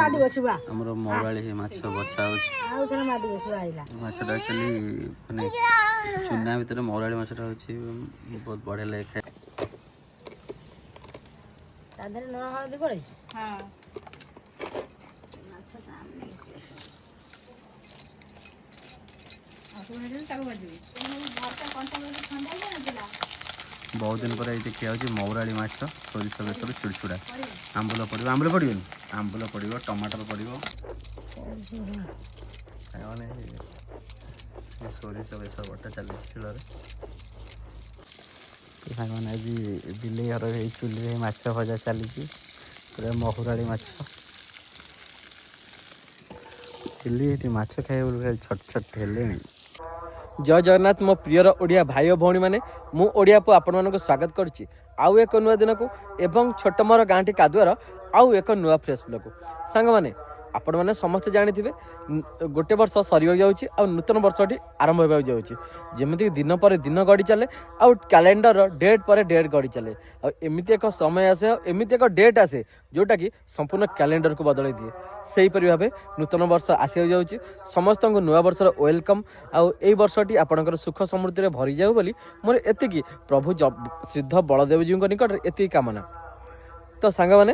ଆମର ମଉରାଳି ମାଛ ବଛା ହଉଛି। ମାଛଟା ଆକ୍ଚୁଆଲି ମାନେ ଚୁନା ଭିତରେ ମଉରାଳି ମାଛଟା ହଉଛି ବହୁତ ବଢ଼ିଆ ଲାଗେ ଖାଇ। ତା ଦେହରେ ଲୁଣ ହଳଦୀ ଗୋଳେଇଛୁ? ହଁ। ମାଛଟା ଆମେ ବହୁତ ଦିନ ପରେ ଏଇଠି ଖିଆ ହେଉଛି ମଉରାଳି ମାଛ ସୋରିଷ ବେସର ଚୁଡ଼ଚୁଡ଼ା। ଆମ୍ବୁଲ ପଡ଼ିବ, ଆମ୍ବୁଲ ପଡ଼ିବନି, ଆମ୍ବୁଲ ପଡ଼ିବ, ଟମାଟର ପଡ଼ିବ, ମାନେ ସୋରିଷ ବେସର ବଟା ଚାଲିଛି ଶିଳରେ। ସାଙ୍ଗମାନେ ଆଜି ବିଲେଇ ଘର ଏଇ ଚୁଲିରେ ମାଛ ଭଜା ଚାଲିଛି, ପୁରା ମହୁରାଳି ମାଛ। ଏଠି ମାଛ ଖାଇବା ବୋଲି ଛଟ ଛଟ ହେଲେଣି। ଜୟ ଜଗନ୍ନାଥ ମୋ ପ୍ରିୟର ଓଡ଼ିଆ ଭାଇ ଓ ଭଉଣୀମାନେ, ମୁଁ ଓଡ଼ିଆ ପୁଅ ଆପଣମାନଙ୍କୁ ସ୍ୱାଗତ କରୁଛି ଆଉ ଏକ ନୂଆ ଦିନକୁ ଏବଂ ଛୋଟ ମୋର ଗାଁଟି କାଦୁଆର ଆଉ ଏକ ନୂଆ ଫ୍ରେଶ୍ ବ୍ଲଗକୁ। ସାଙ୍ଗମାନେ ଆପଣମାନେ ସମସ୍ତେ ଜାଣିଥିବେ ଗୋଟେ ବର୍ଷ ସରିବାକୁ ଯାଉଛି ଆଉ ନୂତନ ବର୍ଷଟି ଆରମ୍ଭ ହେବାକୁ ଯାଉଛି। ଯେମିତିକି ଦିନ ପରେ ଦିନ ଗଡ଼ି ଚାଲେ ଆଉ କ୍ୟାଲେଣ୍ଡର ଡେଟ୍ ପରେ ଡେଟ୍ ଗଡ଼ି ଚାଲେ, ଆଉ ଏମିତି ଏକ ସମୟ ଆସେ ଆଉ ଏମିତି ଏକ ଡେଟ୍ ଆସେ ଯେଉଁଟାକି ସମ୍ପୂର୍ଣ୍ଣ କ୍ୟାଲେଣ୍ଡରକୁ ବଦଳାଇ ଦିଏ। ସେହିପରି ଭାବେ ନୂତନ ବର୍ଷ ଆସିବାକୁ ଯାଉଛି, ସମସ୍ତଙ୍କୁ ନୂଆ ବର୍ଷର ୱେଲକମ୍। ଆଉ ଏଇ ବର୍ଷଟି ଆପଣଙ୍କର ସୁଖ ସମୃଦ୍ଧିରେ ଭରିଯାଉ ବୋଲି ମୋର ଏତିକି ପ୍ରଭୁ ସିଦ୍ଧ ବଳଦେବଜୀଙ୍କ ନିକଟରେ ଏତିକି କାମନା। ତ ସାଙ୍ଗମାନେ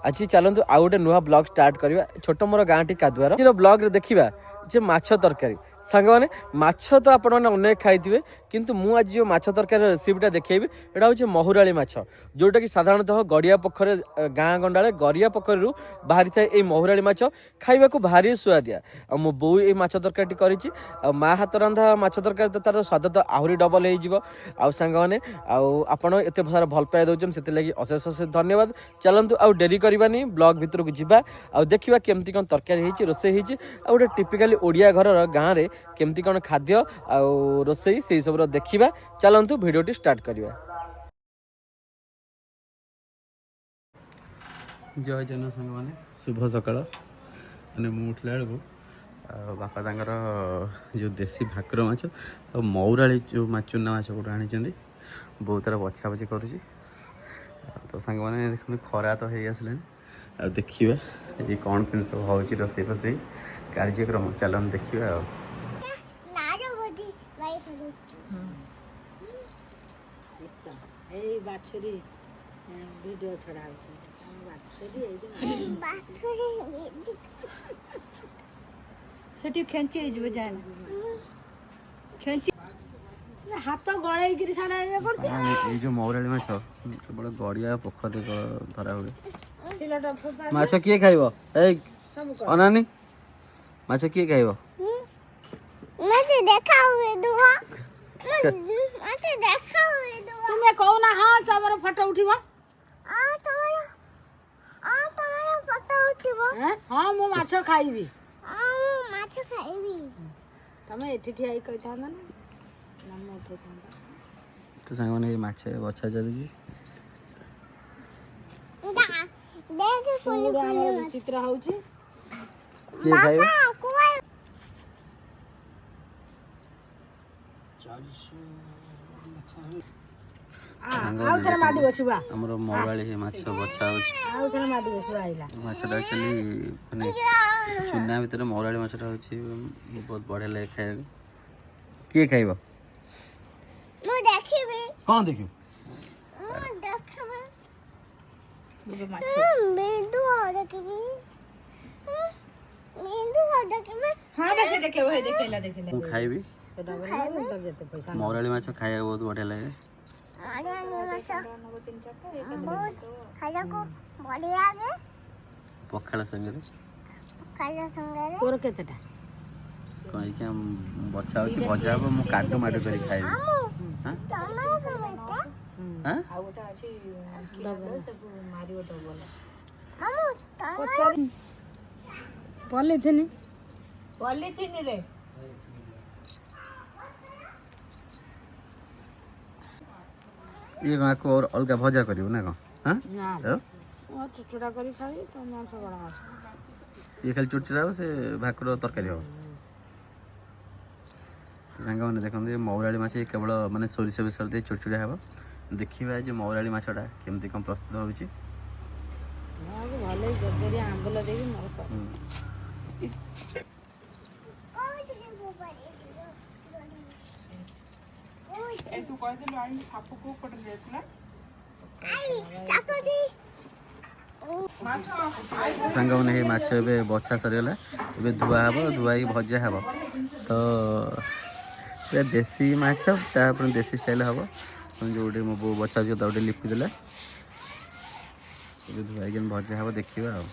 ଆଜି ଚାଲନ୍ତୁ ଆଉ ଗୋଟେ ନୂଆ ବ୍ଲଗ ଷ୍ଟାର୍ଟ କରିବା, ଛୋଟ ମୋର ଗାଁଟି କାଦୁଆର। ଆଜିର ବ୍ଲଗରେ ଦେଖିବା ଯେ ମାଛ ତରକାରୀ। ସାଙ୍ଗମାନେ ମାଛ ତ ଆପଣମାନେ ଅନେକ ଖାଇଥିବେ, କିନ୍ତୁ ମୁଁ ଆଜି ଯେଉଁ ମାଛ ତରକାରୀର ରେସିପିଟା ଦେଖେଇବି ଏଇଟା ହେଉଛି ମହୁରାଳି ମାଛ, ଯେଉଁଟାକି ସାଧାରଣତଃ ଗଡ଼ିଆ ପୋଖରୀ ଗାଁ ଗଣ୍ଡାଳେ ଗଡ଼ିଆ ପୋଖରୀରୁ ବାହାରିଥାଏ। ଏଇ ମହୁରାଳି ମାଛ ଖାଇବାକୁ ଭାରି ସୁଆଦିଆ। ଆଉ ମୋ ବୋଉ ଏଇ ମାଛ ତରକାରୀଟି କରିଛି, ଆଉ ମା ହାତ ରନ୍ଧା ମାଛ ତରକାରୀ ତ ତାର ସ୍ୱାଦ ତ ଆହୁରି ଡବଲ ହେଇଯିବ। ଆଉ ସାଙ୍ଗମାନେ ଆଉ ଆପଣ ଏତେ ସାରା ଭଲ ପାଇବା ଦେଉଛନ୍ତି, ସେଥିଲାଗି ଅଶେଷ ଅଶେଷ ଧନ୍ୟବାଦ। ଚାଲନ୍ତୁ ଆଉ ଡେରି କରିବାନି, ବ୍ଲଗ ଭିତରକୁ ଯିବା ଆଉ ଦେଖିବା କେମିତି କ'ଣ ତରକାରୀ ହେଇଛି, ରୋଷେଇ ହେଇଛି, ଆଉ ଗୋଟେ ଟିପିକାଲି ଓଡ଼ିଆ ଘରର ଗାଁରେ କେମିତି କ'ଣ ଖାଦ୍ୟ ଆଉ ରୋଷେଇ ସେଇ ସବୁର ଦେଖିବା। ଚାଲନ୍ତୁ ଭିଡ଼ିଓଟି ଷ୍ଟାର୍ଟ କରିବା। ଜୟ ଜଗନ୍ନାଥ ସାଙ୍ଗମାନେ, ଶୁଭ ସକାଳ। ମାନେ ମୁଁ ଉଠିଲା ବେଳକୁ ଆଉ ବାପା ତାଙ୍କର ଯେଉଁ ଦେଶୀ ଭାକୁର ମାଛ ଆଉ ମଉରାଳି ଯେଉଁ ଚୁନା ମାଛ ଗୋଟେ ଆଣିଛନ୍ତି, ବୋଉ ତାର ବଛାବଛି କରୁଛି। ତ ସାଙ୍ଗମାନେ ଦେଖନ୍ତୁ ଖରା ତ ହେଇ ଆସିଲାଣି, ଆଉ ଦେଖିବା ଏଇ କ'ଣ କେମିତି ସବୁ ହେଉଛି ରୋଷେଇ ଫୋଷେଇ କାର୍ଯ୍ୟକ୍ରମ। ଚାଲନ୍ତୁ ଦେଖିବା ଆଉ। ଏଇ ବାଛୁରୀ ଭିଡ଼ିଓ ଛଡ଼ା ହେଉଛି। ସେଠି ଖେଞ୍ଚି ହେଇଯିବ, ଯାଏ ଖେଞ୍ଚି ହାତ ଗଳେଇକିରି ସାଡ଼ା ଇଏ କରୁଛି। ଏଇ ଯେଉଁ ମଉରାଳି ମାଛ କେବଳ ଗଡ଼ିଆ ପୋଖରୀ ଧରା ହୁଏ। ମାଛ କିଏ ଖାଇବ? ଏଇ ଅନାନି ମାଛ କିଏ ଖାଇବ? ତୁମେ କହୁନା ହଁ ତମର ଫଟୋ ଉଠିବ। ହଁ ମୁଁ ମାଛ ଖାଇବି। ତମେ ଏଠି ଠିଆ ହେଇ କହିଥାନ୍ତା ନା, ମୁଁ ଉଠେଇଥାନ୍ତା। ତ ସାଙ୍ଗମାନେ ଏଇ ମାଛ ବଛା ଚାଲିଛି। ଆମର ବିଚିତ୍ର ହଉଛି। କିଏ ଖାଇବ? ଆମର ମଉରାଳି ମାଛ ବଛା ହଉଛି। ମାଛଟା ଆକ୍ଚୁଆଲି ମାନେ ଚୁନା ଭିତରେ ମଉରାଳି ମାଛଟା ହଉଛି ବହୁତ ବଢ଼ିଆ ଲାଗେ ଖାଇବାକୁ। କିଏ ଖାଇବ? କ'ଣ ଦେଖିବୁ? ମୁଁ ଖାଇବି। ମଉରାଳି ମାଛ ଖାଇବାକୁ ବହୁତ ବଢ଼ିଆ ଲାଗେ। ପଖାଳ ସାଙ୍ଗରେ ତୋର କେତେଟା? କହିକି ବଛା ହଉଛି, ଭଜା ହବ, ମୁଁ କାଟୁ ମାଟୁ କରି ଖାଇବି। ପଲିଥିନରେ ଇଏ ମାକୁ ଅଲଗା ଭଜା କରିବୁ ନା କ'ଣ? ଚୁଚୁଡ଼ା କରି ଖାଇବି। ଇଏ ଖାଲି ଚୁଡ଼ଚୁଡ଼ା ହେବ, ସେ ଭାକୁର ତରକାରୀ ହେବ। ସାଙ୍ଗମାନେ ଦେଖନ୍ତୁ ଏ ମଉରାଳି ମାଛ କେବଳ ମାନେ ସୋରିଷ ବେସର ଦେଇ ଚୁଡ଼ଚୁଡ଼ା ହେବ। ଦେଖିବା ଯେ ମଉରାଳି ମାଛଟା କେମିତି କ'ଣ ପ୍ରସ୍ତୁତ ହେଉଛି। ଭଲ ଦେଇ ଜର୍ଜରିଆ ଆମ୍ବୁଲ ଦେଇକି ମୋର କର। ତୁ କହିଦେଲୁ ଆଇ ସାପ କୋଉ ପଟେ ଯାଇଥିଲା ସାଙ୍ଗମାନେ ହେଇ ମାଛ ଏବେ ବଛା ସରିଗଲା, ଏବେ ଧୁଆ ହେବ, ଧୁଆ ହେଇକି ଭଜା ହେବ। ତ ପୁରା ଦେଶୀ ମାଛ, ତାପରେ ଦେଶୀ ଷ୍ଟାଇଲ୍ ହେବ। ଯେଉଁଠି ମୋ ବୋଉ ବଛା ଅଛି ତାକୁ ଟିକେ ଲିପି ଦେଲା, ଏବେ ଧୁଆ ହେଇକି ଭଜା ହେବ, ଦେଖିବା ଆଉ।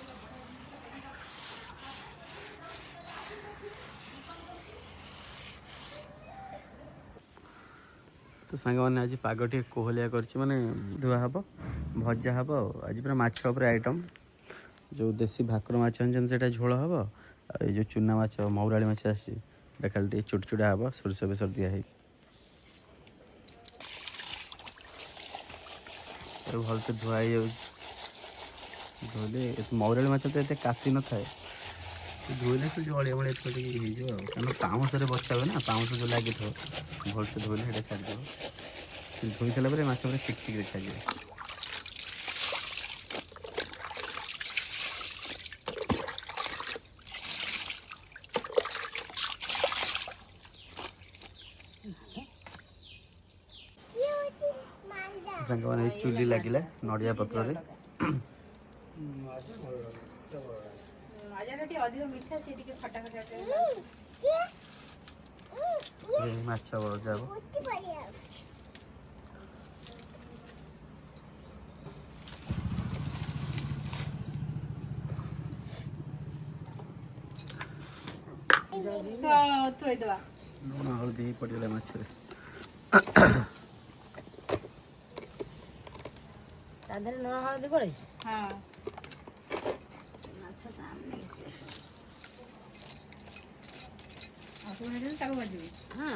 ତ ସାଙ୍ଗମାନେ ଆଜି ପାଗ ଟିକେ କୋହଲିଆ କରିଛି, ମାନେ ଧୁଆ ହେବ, ଭଜା ହେବ ଆଉ। ଆଜି ପୁରା ମାଛ ଉପରେ ଆଇଟମ୍। ଯେଉଁ ଦେଶୀ ଭାକୁର ମାଛ ଆଣିଛନ୍ତି ସେଇଟା ଝୋଳ ହେବ, ଆଉ ଏଇ ଯେଉଁ ଚୁନା ମାଛ ମହୁରାଳି ମାଛ ଆସିଛି ସେଇଟା ଖାଲି ଟିକେ ଚୁଟଚୁଡ଼ା ହେବ, ସୋରିଷ ବେସର ଦିଆ ହେଇକି। ଭଲସେ ଧୁଆ ହେଇଯାଉଛି। ଧୋଇଲେ ମହୁରାଳି ମାଛ ତ ଏତେ କାଟି ନଥାଏ, ଧୋଇଲେ ସେ ଯେଉଁ ଅଳିଆ ଭଳିଆ ଟିକେ ହେଇଯିବ ଆଉ। କାରଣ ପାଉଁଶରେ ବଛା ହୁଏ ନା, ପାଉଁଶ ଯେଉଁ ଲାଗିଥିବ ଭଲସେ ଧୋଇଲେ ସେଇଟା ଛାଡ଼ିଯିବ। ଧୋଇ ସାରିଲା ପରେ ମାଛ ପୁରା ଚିକ୍ ଚିକ୍ ଦେଖାଯିବ। ସାଙ୍ଗମାନେ ଏଇ ଚୁଲି ଲାଗିଲା ନଡ଼ିଆ ପତ୍ରରେ। ଅଧିକ ମିଠା ସେ ଟିକେ ଖଟା ଖଟା ମାଛ ଭଜା ହେବ। ଥୋଇଦବା। ଲୁଣ ହଳଦୀ ପଡ଼ିଗଲା ମାଛରେ। ତା ଦେହରେ ଲୁଣ ହଳଦୀ ଗୋଳେଇଛୁ? ହଁ। ମାଛ ତ ଆମେ ନେଇକି ଆସିବୁ। ତାକୁ ଭାଜିବି। ହଁ,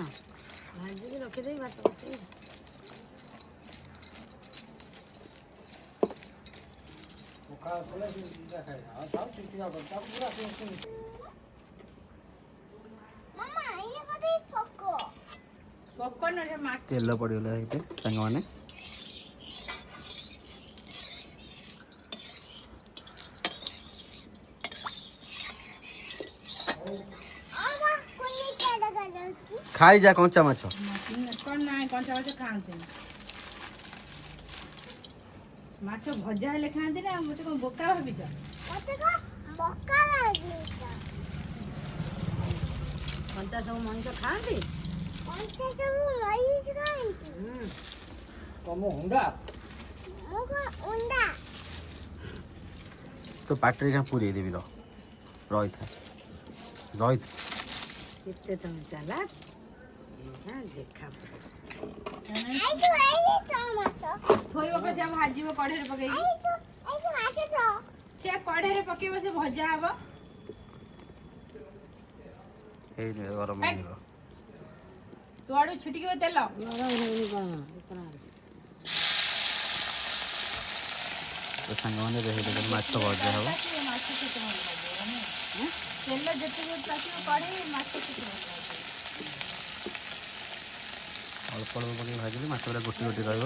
ଭାଜିକି ରଖିଦେବି, ଭାତ ବସେଇବି। ତେଲ ପଡ଼ିଗଲା ଏଇଠି ସାଙ୍ଗମାନେ। ଖାଇଯା କଞ୍ଚା ମାଛ। କଣ ନାଇଁ, କଞ୍ଚା ମାଛ ଖାଆନ୍ତିନି। ମାଛ ଭଜା ହେଲେ ଖାଆନ୍ତି ନା, ମତେ କଣ ବୋକା ଭାବିଛ? କଞ୍ଚା ସବୁ ମଣିଷ ଖାଆନ୍ତି? ତ ପାଟିରେ କାଁ ପୁରେଇ ଦେବି, ରହିଥା। କେତେ ତମେ ଚାଲାକ। ଦେଖା ଥୋଇବ ସେ ଭାଜିବ କଢେଇରେ ପକେଇକି। ସେ କଢେଇରେ ପକେଇବ, ସେ ଭଜା ହବ। ହେଇନି ଗରମ ହେଇଯିବ। ତୁ ଆଡୁ ଛିଟିକିବ ତେଲ। ସାଙ୍ଗମାନେ ହେଇଗଲେ ମାଛ ଭଜା ହେବ। ତେଲ ଯେତେ ତାତିବ କଢେଇ, ମାଛ ଅଳ୍ପ ଅଳ୍ପ ପକେଇ ଭାଜିଲେ ମାଛ ଗୁଡ଼ା ଗୋଟି ଗୋଟି ରହିବ।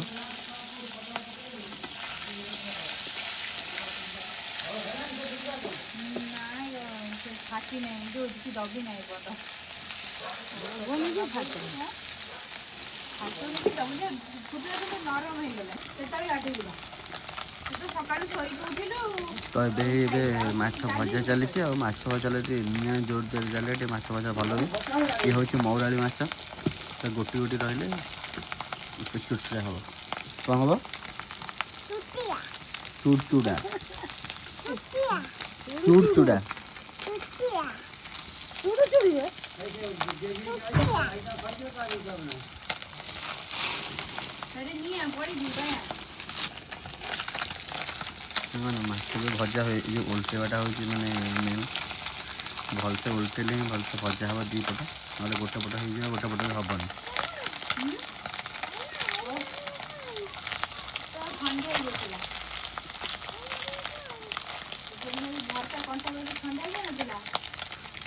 ফাটি নেই, কিছু দবি নাই বড় নরম হয়ে গেলে সেটাই লাটিগুলো সকাଳୁ ଶୋଇକି ଉଠିଲୁ। ତ ଏବେ ମାଛ ଭଜା ଚାଲିଛି, ଆଉ ମାଛ ଭଜା ନିଆଁ ଜୋର ଚାଲିଲେ ଟିକେ ମାଛ ଭଜା ଭଲ ହୁଏ। ଇଏ ହେଉଛି ମହୁରାଳି ମାଛ, ତ ଗୋଟି ଗୋଟି ରହିଲେ ଚୁଟଚୁଡ଼ା ହେବ। କ'ଣ ହେବ? ଚୁଡ଼ଚୁଡ଼ା। ଚୁଡ଼ଚୁଡ଼ା। ମାନେ ମାଛ ଯେଉଁ ଭଜା ହୁଏ, ଏ ଯେଉଁ ଓଲଟେଇବାଟା ହେଉଛି ମାନେ ମେନ୍। ଭଲସେ ଓଲଟେଇଲେ ହିଁ ଭଲସେ ଭଜା ହେବ ଦୁଇ ପଟ, ନହେଲେ ଗୋଟେ ପଟ ହେଇଯିବ, ଗୋଟେ ପଟ ବି ହେବନି।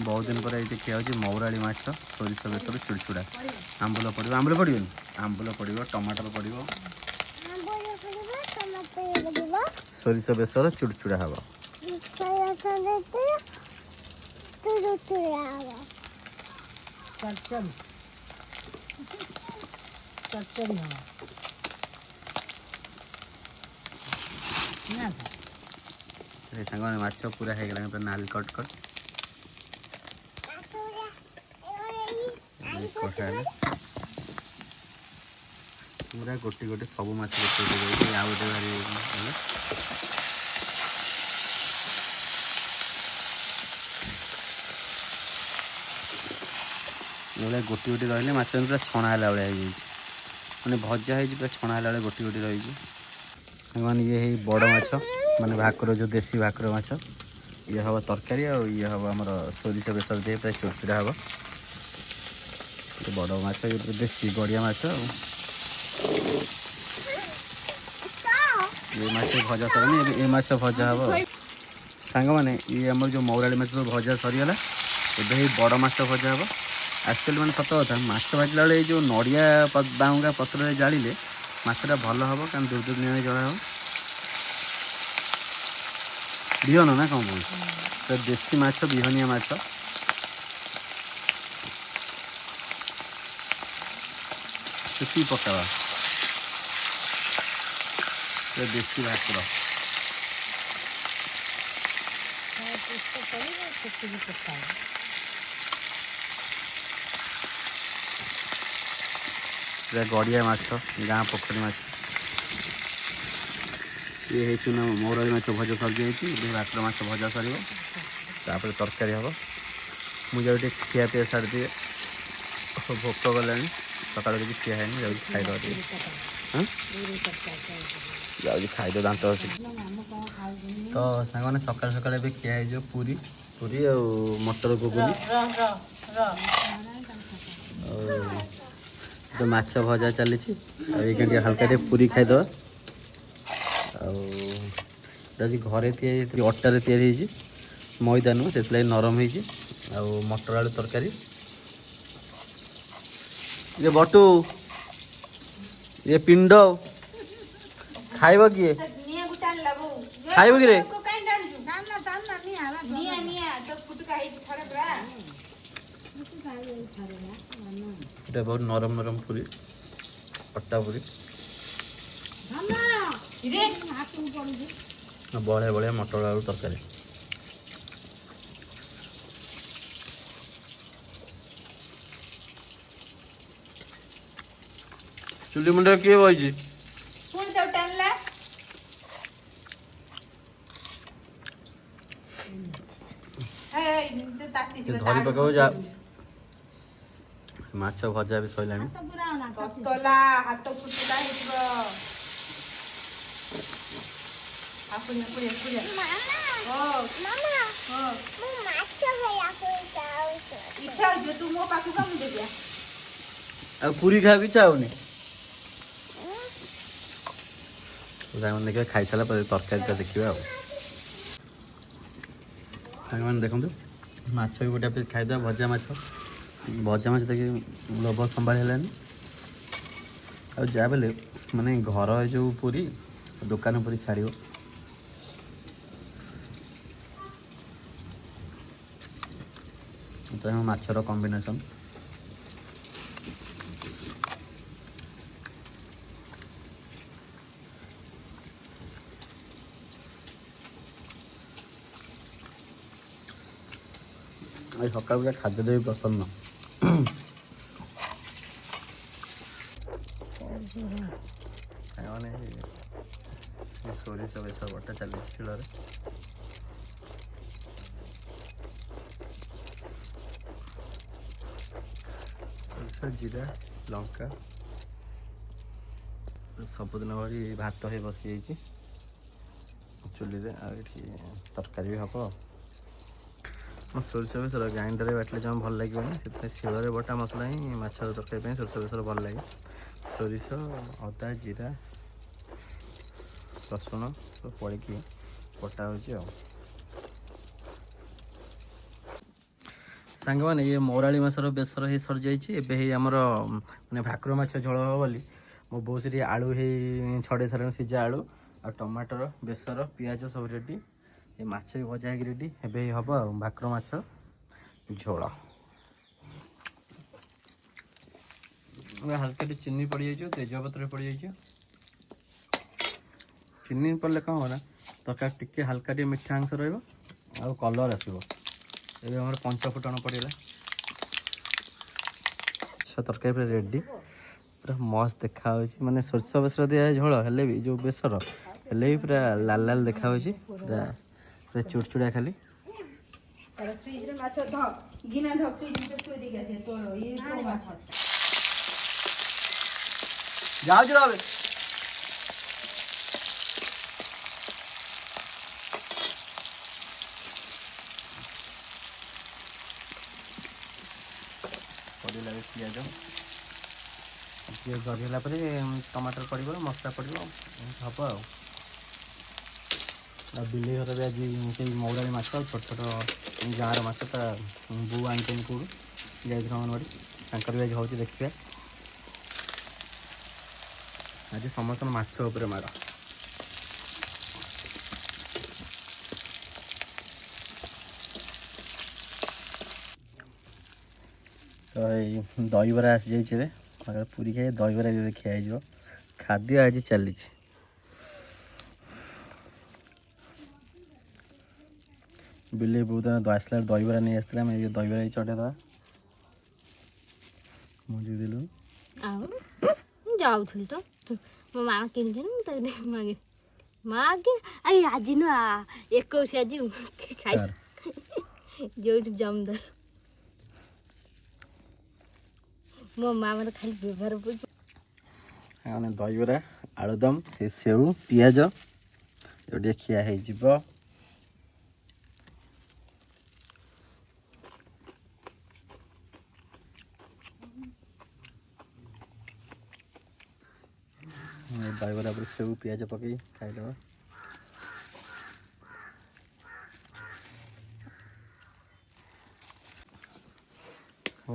ବହୁତ ଦିନ ପରେ ଏଇଠି ଖିଆ ହେଉଛି ମହୁରାଳି ମାଛ, ସୋରିଷ ବେସର ଚୁଡ଼ଚୁଡ଼ା। ଆମ୍ବୁଲ ପଡ଼ିବ, ଆମ୍ବୁଲ ପଡ଼ିବନି, ଆମ୍ବୁଲ ପଡ଼ିବ, ଟମାଟର ପଡ଼ିବ, ସୋରିଷ ବେସର ଚୁଡ଼ଚୁଡ଼ା ହେବ। चरचरी चरचरी हाँ ना सांग माछ पूरा हो गला पूरा नाल कट कट पूरा गोटे गोटे सब माछ गोटे आ गोटे भारी गोटे गोटे रही माछ पूरा छणा है भाया मैंने भजा है पूरा छणा है गोटे गोटे रही मैंने ये बड़ माछ माने भाकुर जो देसी भाकुर माछ ये हम तरकारी और ये हम आम सोरिष बेसर दे पूरा चुरचुरा हम बड़ माछ ये देसी गड़िया माछ ये माछ भजा सरनी ये माछ भजा हम सांग मैंने ये आम जो मौराड़ी माछ भजा सरीगला ये बड़ माछ भजा हम एक्चुअली मैंने सत कथा माछ भाजला बेले जो नड़िया बाउंगा पत्र जाड़े माछटा भल हम कारण दूर दूर निआ जड़ा हम बिहन ना कौन तो देसी माछ बिहनिया माछ सुखी पकावा तो देसी भाकुर पूरा गड़िया माछ गाँ पोखरी माछ ये चुना मौराड़ी माछ भजा सर जाइए भाकुर माछ भजा सर तापर तरकारी हम मुझे गोटे खिया पिया सारी दिए भोक गला सका किसी खिया है जाऊँ खाईद जाऊँ खाईद दांत अच्छी तो सांग मैंने सका सका खिया है पूरी पूरी आ मटर घुगुनी तो माछ भजा चली ये हल्का पूरी खाईद आदि घरे अटारे या मैदा नुह से नरम हो मटर आलू तरकारी ये बटू ये पिंड खाइब किए खाइब कि रे बहुत नरम नरम पूरी अट्टा पूरी बड़े बड़े मटर आलू तरकारी चुली मुंडे किए बही धरी पकाऊ जा माछ भजा भी सैला तला हाथ फुटुला इच्छा हो तू मो पाखु का मुझे दिया आ पूरी खा इच्छा होनी देखिए खाई सारा तरकारी देखिए मैंने देखो माछ भी गोटे पीस खाईद भजा माछ देखिए लोभ संभाली है आ जा बेले माने घर जो पूरी दुकान पूरी छाड़ तो माछर कॉम्बिनेशन सकाल पूरा खाद्य देवी प्रसन्न सोरिष बेस बटा चली शिल जीरा लंका सबुदिन भरी भात हो बसी चुली तरकारी भी हम सोरिष बेसर ग्राइंडर बाटिले जमा भल लगे से शिଳରେ बटा मसला ही माछ तरकारी सोरिष बेसर भल लगे सोरिष अदा जीरा रसुण सब पड़ी बटा हो सांग मैंने ये मौराड़ी माछर बेसर ही सर जाइए आमर मैंने भाकुर माछ झोल हम बोली मो बहुत से आलू ही छड़े सारे सीझा आलू आ टमाटर बेसर पियाज सब रेडी ये माछ भी भजा है रेडी एवं हम भाकुर माछ ଝୋଳ। ହାଲକା ଟିକେ ଚିନି ପଡ଼ିଯାଇଛି, ତେଜପତ୍ର ପଡ଼ିଯାଇଛି। ଚିନି ପଡ଼ିଲେ କ'ଣ ହେବ ନା ତରକାରୀ ଟିକେ ହାଲକା ଟିକେ ମିଠା ଅଂଶ ରହିବ ଆଉ କଲର୍ ଆସିବ। ଏବେ ଆମର ପଞ୍ଚଫୁଟଣ ପଡ଼ିଗଲା। ତରକାରୀ ପୁରା ରେଡ଼ି, ପୁରା ମସ୍ତ ଦେଖାହେଉଛି। ମାନେ ସୋରିଷ ବେସର ଦିଆ ଝୋଳ ହେଲେ ବି ଯେଉଁ ବେସର ହେଲେ ବି ପୁରା ଲାଲ ଲାଲ ଦେଖାହେଉଛି, ପୁରା ପୁରା ଚୁଡ଼ଚୁଡ଼ା ଖାଲି। ଫ୍ରିଜରେ ମାଛ ଧ ଗିନା ଧ ଫ୍ରିଜ ଭିତରେ ଥୋଇ ଦେଇକି ଆସିବେ ତୋଳ ଇଏ ତୋ ମାଛ ଯାଉଛି ରବେ। ପଡ଼ିଲା ପିଆଜ ଗରି ହେଲା ପରେ ଟମାଟର ପଡ଼ିବ, ମସଲା ପଡ଼ିବ, ଏମିତି ହେବ ଆଉ। ବିଲେଇ ଘର ବି ଆଜି ସେଇ ମଉରାଳି ମାଛ ଆଉ ଛୋଟ ଛୋଟ ଗାଁର ମାଛ ତା ବୋଉ ଆଣିଛନ୍ତି କେଉଁଠୁ ଯାଇଥିଲ ଅଙ୍ଗନବାଡ଼ି, ତାଙ୍କର ବି ଆଜି ହେଉଛି ଦେଖିବା। ଆଜି ସମସ୍ତଙ୍କ ମାଛ ଉପରେ ମାଡ଼। ତ ଏଇ ଦହିବରା ଆସିଯାଇଛି ଏବେ, ପୁରୀ ଖାଇ ଦହିବରା ବି ଏବେ ଖିଆ ହେଇଯିବ। ଖାଦ୍ୟ ଆଜି ଚାଲିଛି। ବିଲେଇ ବହୁତ ଆସିଲା ଦହିବରା ନେଇ ଆସିଥିଲା, ଆମେ ଦହିବରା ଚଢ଼େଇଦେବା। ମୁଁ ଦେଇଦେଲୁ ଆଉ ମୁଁ ଯାଉଥିଲି ତ ମୋ ମା କିଣିଥିଲି ମୁଁ ତାକୁ ମାଗି ମା ଆଗେ ଆଜି ନୁହଁ 21 ଆଜି ଖାଇ ଯୋଉଠି ଜମଦାର ମୋ ମା ମାନେ ଖାଲି ବ୍ୟବହାର କରୁଛି। ମାନେ ଦହିବରା, ଆଳୁଦମ୍, ସେ ସେଉ, ପିଆଜ ଟିକେ ଖିଆ ହେଇଯିବ। ଦହିବରା ଉପରେ ସେଉ ପିଆଜ ପକେଇ ଖାଇଦେବା।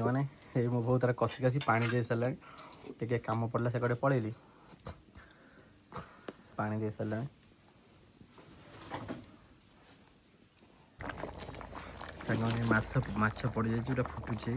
ମାନେ ଏଇ ମୋ ବୋଉ ତାର କଷି କଷି ପାଣି ଦେଇ ସାରିଲାଣି। ଟିକେ କାମ ପଡ଼ିଲା ସେ କಡೆ ପଳେଇଲି, ପାଣି ଦେଇ ସାରିଲାଣି। ସାଙ୍ଗମାନେ ମାଛ ପଡ଼ିଯାଇଛି, ଗୋଟେ ଫୁଟୁଛି।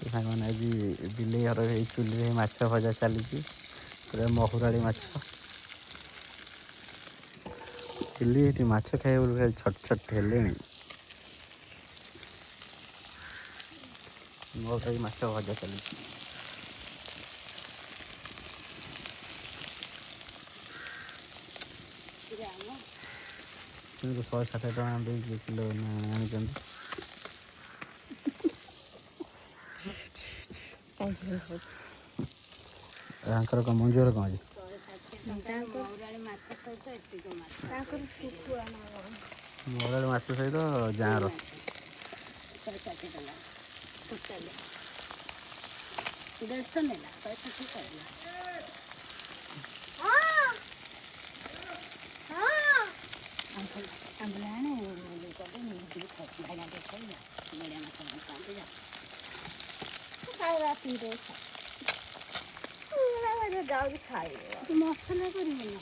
ସାଙ୍ଗମାନେ ଆଜି ବିଲେଇ ଘର ଏଇ ଚୁଲିରେ ମାଛ ଭଜା ଚାଲିଛି, ପୁରା ମହୁରାଳି ମାଛ। ଚିଲି ଏଠି ମାଛ ଖାଇବା ବୋଲି ଛଟ ଛଟ ହେଲେଣି। ମହୁରାଳି ମାଛ ଭଜା ଚାଲିଛି। 160 ଟଙ୍କା ଦେଇକି କିଲୋ ଆଣିଛନ୍ତି। ତାଙ୍କର କ'ଣ ମଞ୍ଜୁର କ'ଣ ଅଛି? ମହୁରାଳି ମାଛ ସହିତ ଯାଁର 160 ଟଙ୍କା ଟୋଟାଲ 150 ନେଲା 160 କହିଲା। ମସଲା କରିବ ନା